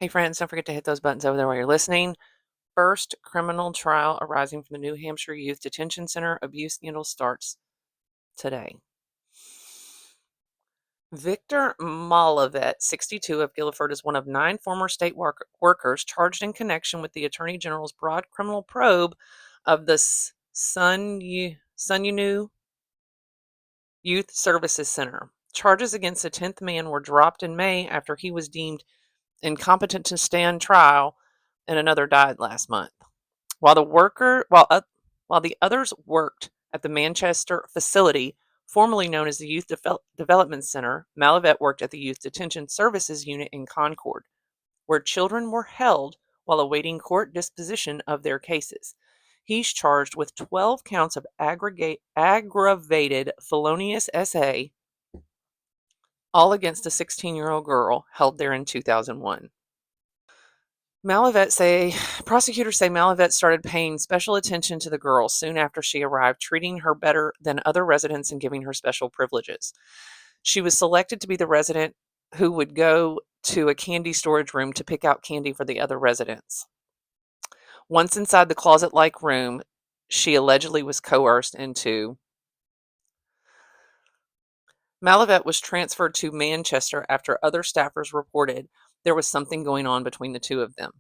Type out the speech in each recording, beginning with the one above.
Hey friends, don't forget to hit those buttons over there while you're listening. First criminal trial arising from the New Hampshire Youth Detention Center abuse scandal starts today. Victor Malavet, 62, of Guilford, is one of 9 former state workers charged in connection with the Attorney General's broad criminal probe of the Sununu Youth Services Center. Charges against the 10th man were dropped in May after he was deemed incompetent to stand trial, and another died last month. While the others worked at the Manchester facility, formerly known as the Youth Development Center, Malavet worked at the Youth Detention Services Unit in Concord, where children were held while awaiting court disposition of their cases. He's charged with 12 counts of aggravated felonious SA, all against a 16-year-old girl held there in 2001. Prosecutors say Malavet started paying special attention to the girl soon after she arrived, treating her better than other residents and giving her special privileges. She was selected to be the resident who would go to a candy storage room to pick out candy for the other residents. Once inside the closet-like room, she allegedly was coerced into. Malavet was transferred to Manchester after other staffers reported there was something going on between the two of them.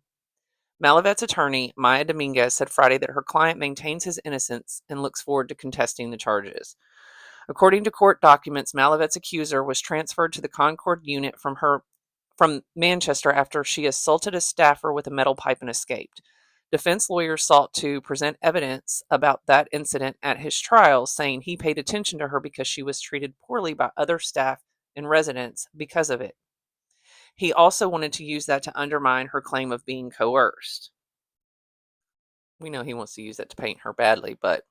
Malavet's attorney, Maya Dominguez, said Friday that her client maintains his innocence and looks forward to contesting the charges. According to court documents, Malavet's accuser was transferred to the Concord unit from Manchester after she assaulted a staffer with a metal pipe and escaped. Defense lawyers sought to present evidence about that incident at his trial, saying he paid attention to her because she was treated poorly by other staff and residents because of it. He also wanted to use that to undermine her claim of being coerced. We know he wants to use that to paint her badly, but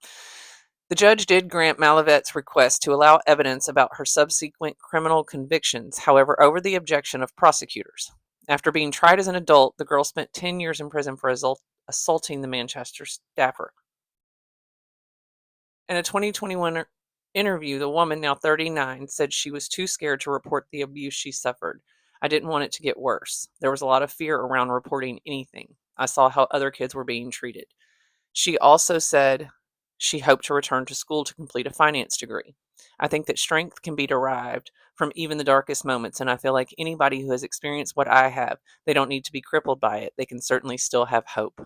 the judge did grant Malavet's request to allow evidence about her subsequent criminal convictions, however, over the objection of prosecutors. After being tried as an adult, the girl spent 10 years in prison for assaulting the Manchester staffer. In a 2021 interview, the woman, now 39, said she was too scared to report the abuse she suffered. I didn't want it to get worse. There was a lot of fear around reporting anything. I saw how other kids were being treated. She also said she hoped to return to school to complete a finance degree. I think that strength can be derived from even the darkest moments, and I feel like anybody who has experienced what I have, they don't need to be crippled by it. They can certainly still have hope.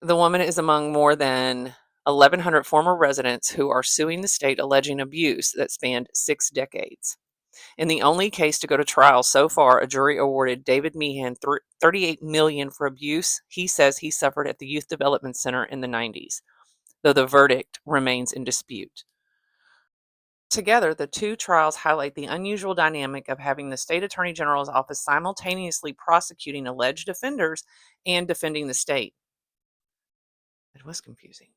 The woman is among more than 1,100 former residents who are suing the state alleging abuse that spanned 6 decades. In the only case to go to trial so far, a jury awarded David Meehan $38 million for abuse he says he suffered at the Youth Development Center in the 90s, though the verdict remains in dispute. Together, the two trials highlight the unusual dynamic of having the state attorney general's office simultaneously prosecuting alleged offenders and defending the state. It was confusing.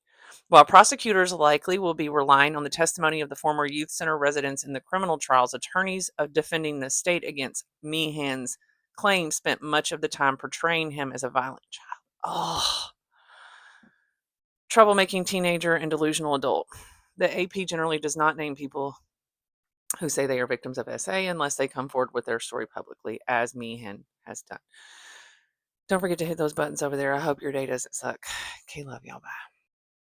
While prosecutors likely will be relying on the testimony of the former youth center residents in the criminal trials, attorneys defending the state against Meehan's claims spent much of the time portraying him as a violent child. Oh, troublemaking teenager and delusional adult. The AP generally does not name people who say they are victims of SA unless they come forward with their story publicly, as Meehan has done. Don't forget to hit those buttons over there. I hope your day doesn't suck. Okay, love y'all. Bye.